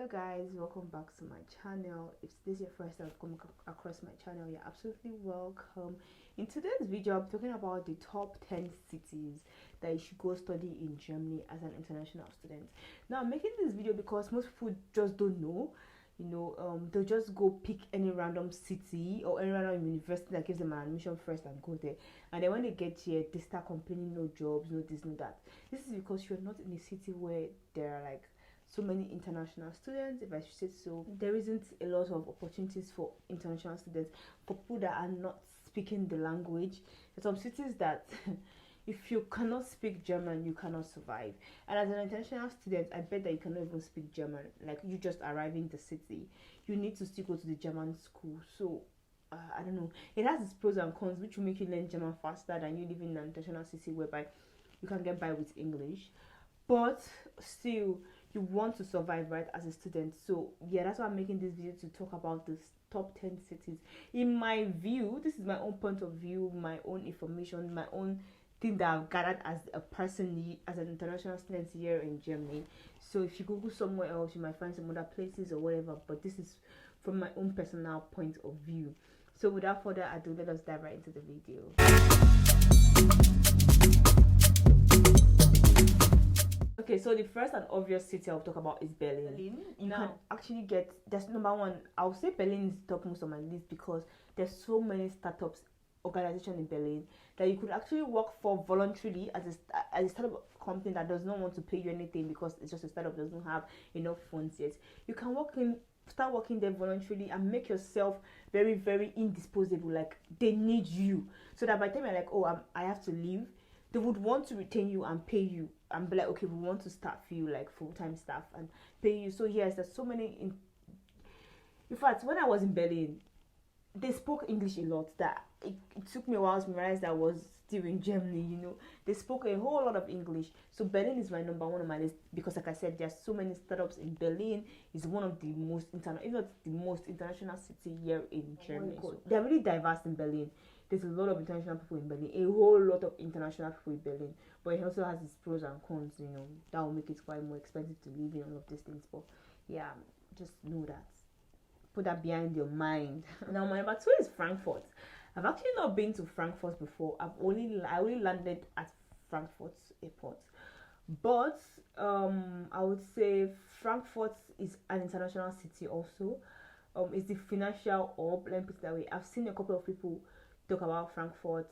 Hello guys, welcome back to my channel. If this is your first time coming across my channel, you're absolutely welcome. In today's video, I'm talking about the top 10 cities that you should go study in Germany as an international student. Now, I'm making this video because most people just don't know. They'll just go pick any random city or any random university that gives them an admission first and go there. And then when they get here, they start complaining, no jobs, no this, no that. This is because you're not in a city where there are like so many international students, if I should say so. There isn't a lot of opportunities for international students, for people that are not speaking the language. There's some cities that if you cannot speak German, you cannot survive. And as an international student, I bet that you cannot even speak German. Like, you just arriving in the city, you need to still go to the German school. So I don't know, it has its pros and cons, which will make you learn German faster than you living in an international city whereby you can get by with English. But still, you want to survive, right, as a student. So yeah, that's why I'm making this video, to talk about this top 10 cities. In my view, this is my own point of view, my own information, my own thing that I've gathered as a person, as an international student here in Germany. So if you Google somewhere else, you might find some other places or whatever, but this is from my own personal point of view. So without further ado, let us dive right into the video. Okay, so the first and obvious city I'll talk about is Berlin. You can actually get, that's number one. I'll say Berlin is topmost on my list because there's so many startups organization in Berlin that you could actually work for voluntarily as a startup company that does not want to pay you anything because it's just a startup, doesn't have enough funds yet. You can start working there voluntarily and make yourself very, very indisposable. Like, they need you, so that by the time you're like, oh, I have to leave, they would want to retain you and pay you and be like, okay, we want to start for you like full-time staff and pay you. So yes, there's so many in fact, when I was in Berlin, they spoke English a lot that it took me a while to realize that I was still in Germany. They spoke a whole lot of English. So Berlin is my number one on my list because, like I said, there's so many startups in Berlin. It's one of the most if not the most international city here in Germany. So they're really diverse in Berlin. There's a lot of international people in Berlin, a whole lot of international people in Berlin, but it also has its pros and cons. That will make it quite more expensive to live in, all of these things. But yeah, just know that, put that behind your mind. Now my number two is Frankfurt. I've actually not been to Frankfurt before. I only landed at Frankfurt airport, but I would say Frankfurt is an international city also. It's the financial hub. Let me put it that way. I've seen a couple of people talk about Frankfurt,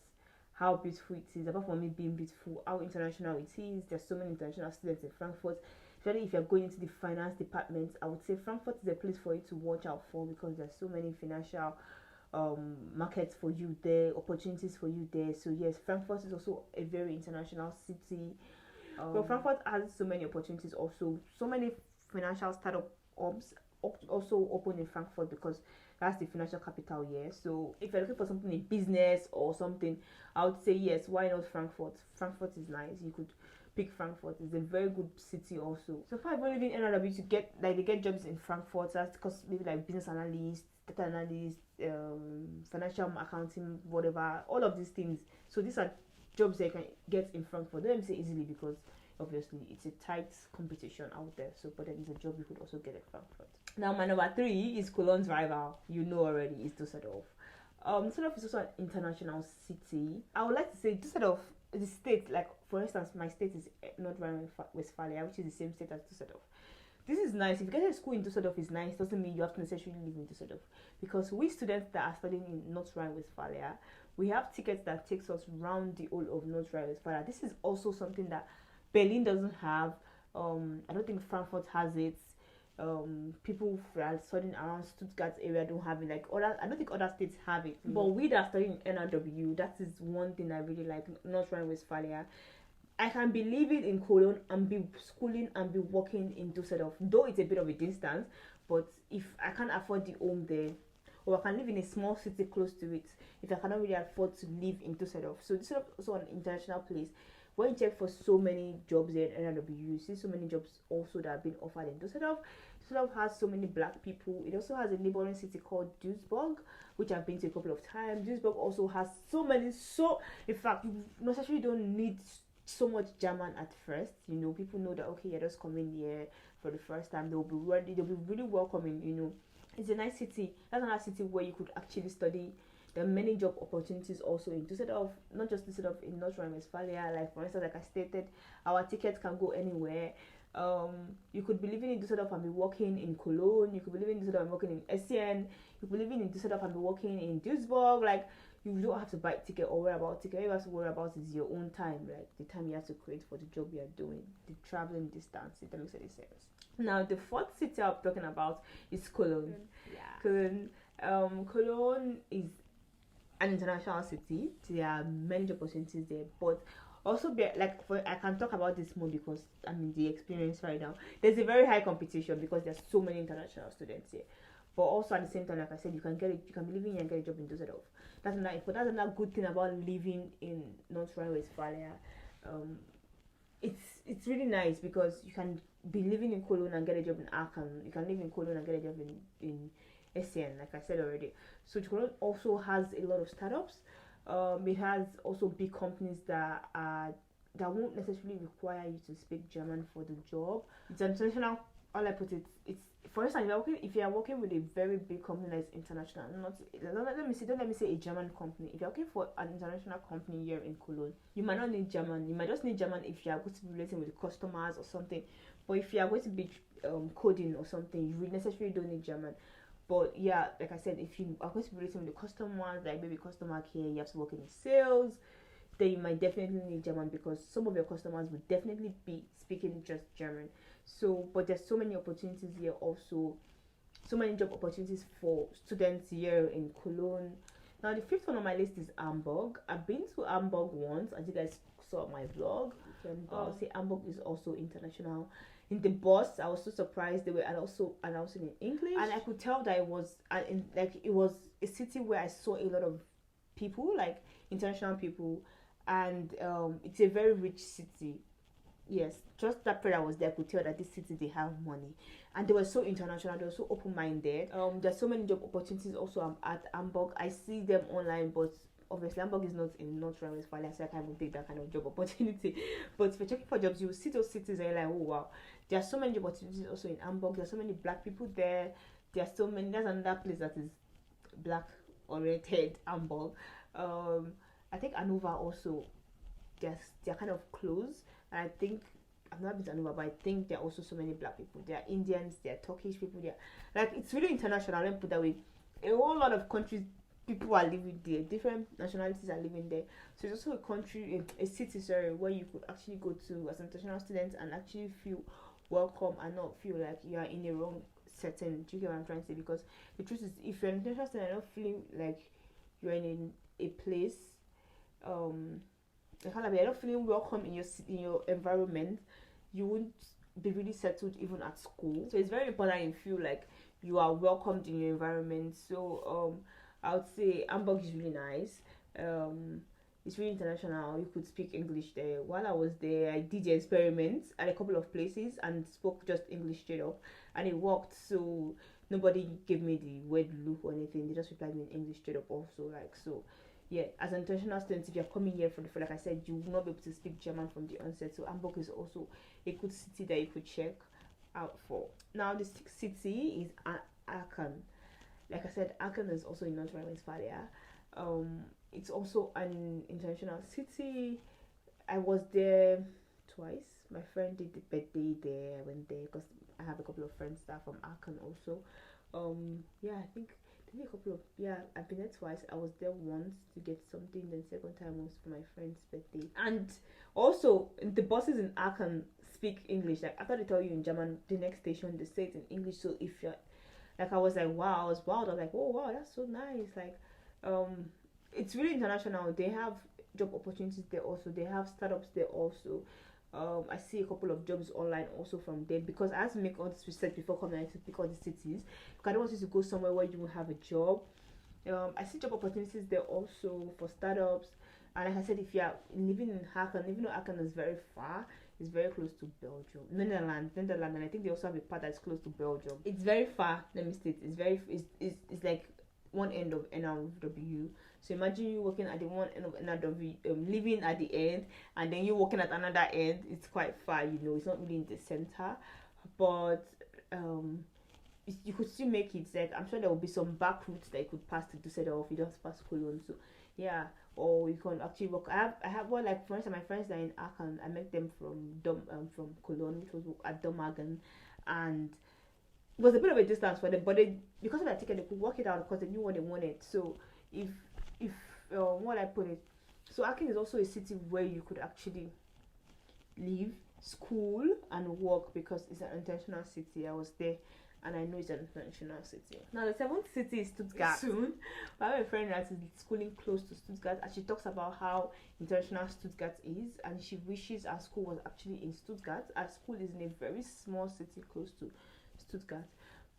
how beautiful it is. Apart from it being beautiful, how international it is. There's so many international students in Frankfurt. Especially if you're going into the finance department, I would say Frankfurt is a place for you to watch out for because there's so many financial markets for you there, opportunities for you there. So yes, Frankfurt is also a very international city. But Frankfurt has so many opportunities also. So many financial startup hubs also open in Frankfurt because that's the financial capital here. So if you're looking for something in business or something, I would say yes, why not Frankfurt? Frankfurt is nice. You could pick Frankfurt. It's a very good city also. So far I've only been in NRW to get, like, they get jobs in Frankfurt. That's because maybe like business analyst, data analyst, financial accounting, whatever, all of these things. So these are jobs that you can get in Frankfurt. Don't let me say easily because obviously it's a tight competition out there. So but then it's a job you could also get at Frankfurt. Now my number three is Cologne's rival. You know already, it's Düsseldorf. Düsseldorf is also an international city. I would like to say Düsseldorf, the state, like for instance, my state is North Rhine-Westphalia, which is the same state as Düsseldorf. This is nice. If you get a school in Düsseldorf is nice, doesn't mean you have to necessarily live in Düsseldorf. Because we students that are studying in North Rhine-Westphalia, we have tickets that takes us around the whole of North Rhine-Westphalia. This is also something that Berlin doesn't have. I don't think Frankfurt has it. People who are studying around Stuttgart area don't have it. Like I don't think other states have it. But we that are studying in NRW, that is one thing I really like. North Rhine-Westphalia, I can be living in Cologne and be schooling and be working in Düsseldorf, though it's a bit of a distance. But if I can't afford the home there, or I can live in a small city close to it, if I cannot really afford to live in Düsseldorf. So Düsseldorf is also an international place. When you check for so many jobs there in NRW, you see so many jobs also that have been offered in Düsseldorf. Düsseldorf has so many black people. It also has a neighboring city called Duisburg, which I've been to a couple of times. Duisburg also has in fact, you necessarily don't need so much German at first. People know that, okay, you're just coming here for the first time, they'll be really welcoming. It's a nice city. That's another city where you could actually study. There are many job opportunities also in Düsseldorf, not just Düsseldorf, in North Rhine-Westphalia. Like for instance, like I stated, our tickets can go anywhere. You could be living in Düsseldorf and be working in Cologne. You could be living in Düsseldorf and working in Essen. You could be living in Düsseldorf and be working in Duisburg. Like, you don't have to buy a ticket or worry about ticket. All you have to worry about is your own time, like the time you have to create for the job you are doing, the traveling distance. If that makes any sense. Now, the fourth city I'm talking about is Cologne. Cologne. Cologne is an international city. There are many opportunities there, but also I can talk about this more because I'm in the experience right now. There's a very high competition because there's so many international students here. But also at the same time, like I said, you can be living here and get a job in Düsseldorf. That's another good thing about living in North Rhine-Westphalia. It's really nice because you can be living in Cologne and get a job in Aachen. You can live in Cologne and get a job in Essen, like I said already. So Cologne also has a lot of startups. It has also big companies that won't necessarily require you to speak German for the job. It's international. All I put it, it's for instance, if you are working with a very big company that is international, don't let me say a German company. If you're working for an international company here in Cologne, you might not need German. You might just need German if you are going to be relating with the customers or something. But if you are going to be coding or something, you necessarily don't need German. But yeah, like I said, if you are going to be relating with the customers, like maybe customer care, you have to work in sales, then you might definitely need German because some of your customers would definitely be speaking just German. So, but there's so many opportunities here also, so many job opportunities for students here in Cologne. Now, the fifth one on my list is Hamburg. I've been to Hamburg once, as you guys saw my vlog. I'll say Hamburg is also international. In the bus, I was so surprised they were also announcing in English, and I could tell that it was a city where I saw a lot of people, like international people, and it's a very rich city. Yes, just that period I was there, I could tell that this city, they have money, and they were so international, they were so open-minded. There's so many job opportunities also at Hamburg. I see them online, but obviously Hamburg is not in North Rhine-Westphalia, so I can't even take that kind of job opportunity. But if you're checking for jobs, you will see those cities and you're like, oh wow, there are so many job opportunities also in Hamburg. There's so many black people there. There's another place that is black oriented, Hamburg. I think Hanover also, they're kind of close. And I think I've not been to Hanover, but I think there are also so many black people. There are Indians, there are Turkish people there. Like, it's really international. Let me put that way. A whole lot of countries, people are living there. Different nationalities are living there. So it's also a city, where you could actually go to as an international student and actually feel welcome and not feel like you are in a wrong setting. Do you get what I'm trying to say? Because the truth is, if you're an international student and not feeling like you're in a place, you're not feeling welcome in your environment, you won't be really settled even at school. So it's very important you feel like you are welcomed in your environment. So I would say Hamburg is really nice. It's really international. You could speak English there. While I was there, I did the experiments at a couple of places and spoke just English straight up, and it worked. So nobody gave me the weird look or anything. They just replied me in English straight up also. Yeah, as an international student, if you're coming here for like I said, you will not be able to speak German from the onset. So Hamburg is also a good city that you could check out for. Now, the sixth city is Aachen. Like I said, Aachen is also in North Rhine-Westphalia. It's also an international city. I was there twice. My friend did the birthday there. I went there because I have a couple of friends that are from Aachen also. I've been there twice. I was there once to get something, then second time was for my friend's birthday. And also, the buses in Aachen speak English. Like, after they tell you in German, the next station, they say it in English. So if you're, like, I was like, wow, I was wild. I was like, oh, wow, that's so nice. Like, it's really international. They have job opportunities there also. They have startups there also. I see a couple of jobs online also from them, because I have to make all this research before coming to pick all the cities, because I don't want you to go somewhere where you will have a job. I see job opportunities there also for startups. And like I said, if you are living in Aachen, even though Aachen is very far, it's very close to Belgium, Netherlands, and I think they also have a part that's close to Belgium. It's very far. Let me state, it's like one end of NRW. So imagine you working at the one end of NRW, living at the end, and then you working at another end. It's quite far, it's not really in the center. but you could still make it. Like I'm sure there will be some back routes that you could pass to Düsseldorf. You just pass Cologne, so yeah. Or you can actually work. I have one like friends, and my friends that are in Aachen. I met them from Cologne, which was at Domagen, and it was a bit of a distance for them, but they, because of that ticket, they could work it out because they knew what they wanted. So if what I put it, so Aachen is also a city where you could actually live, school, and work because it's an international city. I was there, and I know it's an international city. Now the seventh city is Stuttgart. Soon, I have a friend that is schooling close to Stuttgart, and she talks about how international Stuttgart is, and she wishes her school was actually in Stuttgart. Our school is in a very small city close to Stuttgart.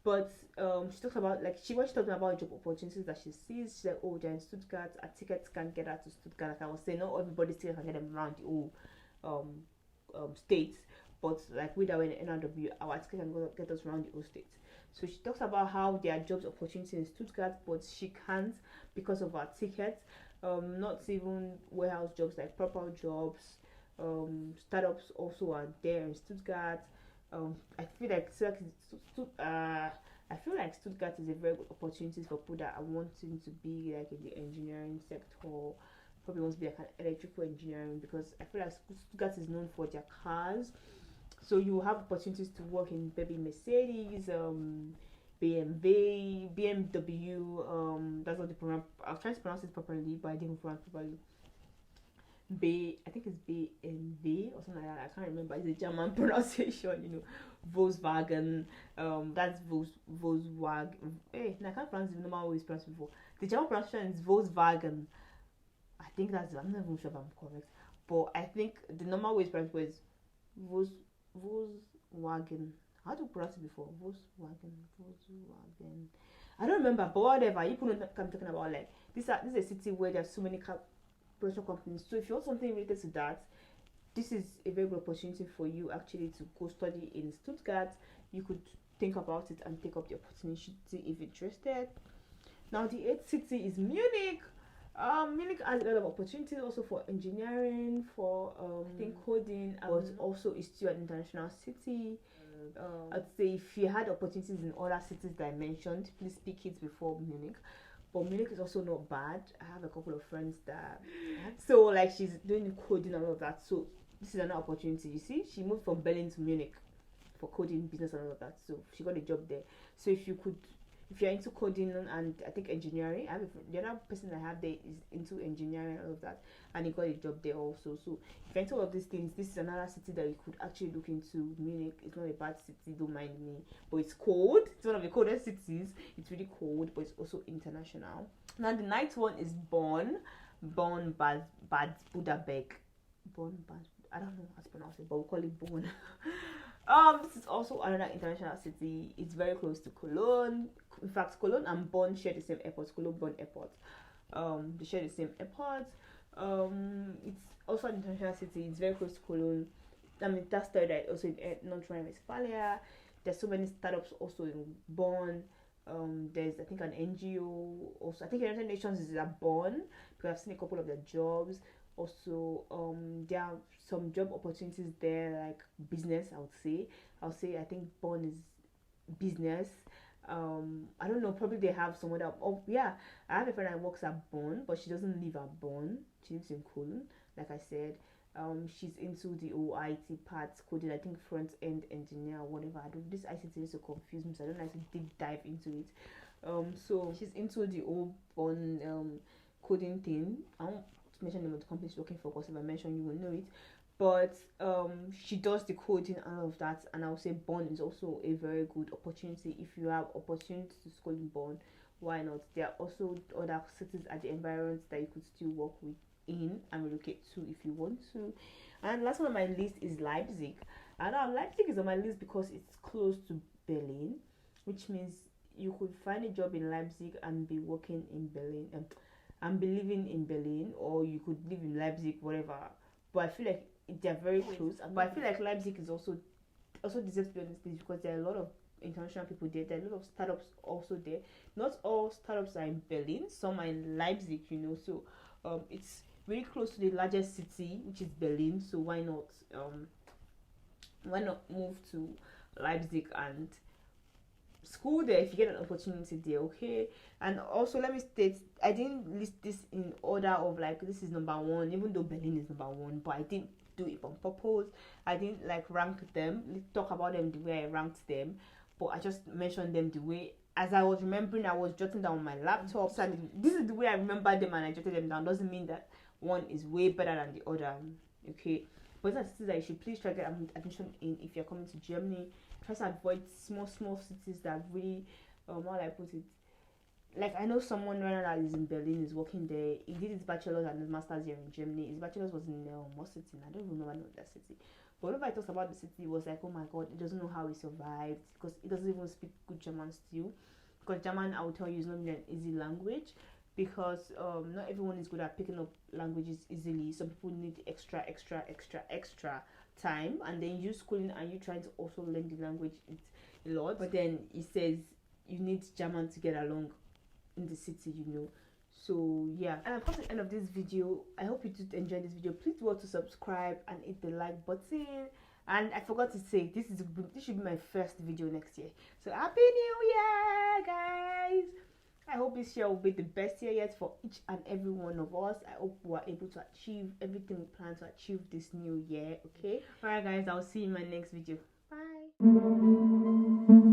But she talks about like when she talking about job opportunities that she sees, she's like, oh, they're in Stuttgart. Our tickets can get her to Stuttgart. Like I was saying, not everybody's tickets can get them around the whole states, but like with our NRW, our ticket can get us around the whole states. So she talks about how there are jobs opportunities in Stuttgart, but she can't because of our tickets. Not even warehouse jobs, like proper jobs. Startups also are there in Stuttgart. I feel like Stuttgart is a very good opportunity for people that are wanting to be like in the engineering sector. Probably wants to be like an electrical engineering, because I feel like Stuttgart is known for their cars. So you have opportunities to work in maybe Mercedes, BMW, BMW. That's not the program. I was trying to pronounce it properly, but I didn't pronounce it properly. I think it's BMW or something like that. I can't remember. It's a German pronunciation, Volkswagen. That's Volkswagen. Hey, I can't pronounce the normal way it's pronounced before. The German pronunciation is Volkswagen. I think I'm not even sure if I'm correct, but I think the normal way it's pronounced was Volkswagen. How do you pronounce it before? Volkswagen. I don't remember, but whatever. You know what I'm talking about. Like this is a city where there's so many production companies. So if you want something related to that, this is a very good opportunity for you actually to go study in Stuttgart. You could think about it and take up the opportunity if interested. Now the eighth city is Munich. Munich has a lot of opportunities also for engineering, for I think coding, but also it's still an international city. I'd say if you had opportunities in other cities that I mentioned, please pick it before Munich. But Munich is also not bad. I have a couple of friends that so like she's doing coding and all of that. So this is another opportunity. You see, she moved from Berlin to Munich for coding, business and all of that. So she got a job there. So if you're into coding and I think engineering, the other person I have there is into engineering and all of that, and he got a job there also. So if you're into all of these things, this is another city that you could actually look into. Munich, it's not a bad city, don't mind me, but it's cold. It's one of the coldest cities. It's really cold, but it's also international. Now the ninth one is Bonn, Bad Budapest. Bonn, Bad. I don't know how to pronounce it, but we'll call it Bonn. This is also another international city. It's very close to Cologne. In fact, Cologne and Bonn share the same airport, Cologne-Bonn airport. They share the same airport. It's also an international city. It's very close to Cologne. I mean, that's that also in North Rhine-Westphalia. There's so many startups also in Bonn. There's I think an NGO also. I think United Nations is at Bonn because I've seen a couple of their jobs. Also, there are some job opportunities there, like business. I think Bonn is business. I don't know. Probably they have some other. Oh yeah, I have a friend that works at Bonn, but she doesn't live at Bonn. She lives in Cologne. Like I said, she's into the OIT parts coding. I think front end engineer or whatever. I don't. This ICT is so confused me, so I don't like to deep dive into it. So she's into the old Bonn coding thing. I won't mention the name of the company she's working for because if I mention you will know it. But she does the coding and all of that, and I would say Bonn is also a very good opportunity. If you have opportunity to school in Bonn, why not? There are also other cities at the environment that you could still work in and relocate to if you want to. And last one on my list is Leipzig. And Leipzig is on my list because it's close to Berlin, which means you could find a job in Leipzig and be working in Berlin and be living in Berlin, or you could live in Leipzig, whatever. But I feel like they're very close. But I feel like Leipzig is also deserves to be on this list because there are a lot of international people there. There are a lot of startups also there. Not all startups are in Berlin. Some are in Leipzig, So it's very close to the largest city, which is Berlin. So why not move to Leipzig and school there if you get an opportunity there, okay? And also let me state, I didn't list this in order of like this is number one, even though Berlin is number one, but I didn't do it on purpose. I didn't like rank them, talk about them the way I ranked them, but I just mentioned them the way as I was remembering. I was jotting down on my laptop. So this is the way I remember them and I jotted them down. Doesn't mean that one is way better than the other, okay? But it's a city that you should please try to get admission in if you're coming to Germany. Try to avoid small cities that really, how do I put it? Like I know someone right now that is in Berlin, is working there. He did his bachelor's and his master's here in Germany. His bachelor's was in what city? I don't remember that city. But whenever I talked about the city, it was like, oh my god, he doesn't know how he survived because he doesn't even speak good German still. Because German, I will tell you, is not really an easy language because not everyone is good at picking up languages easily. Some people need extra time, and then you schooling and you trying to also learn the language, it's a lot. But then he says you need German to get along in the city, So yeah, and of course at the end of this video, I hope you did enjoy this video. Please do to subscribe and hit the like button. And I forgot to say, this should be my first video next year, so happy new year guys. I hope this year will be the best year yet for each and every one of us. I hope we are able to achieve everything we plan to achieve this new year, okay? Alright guys, I'll see you in my next video. Bye.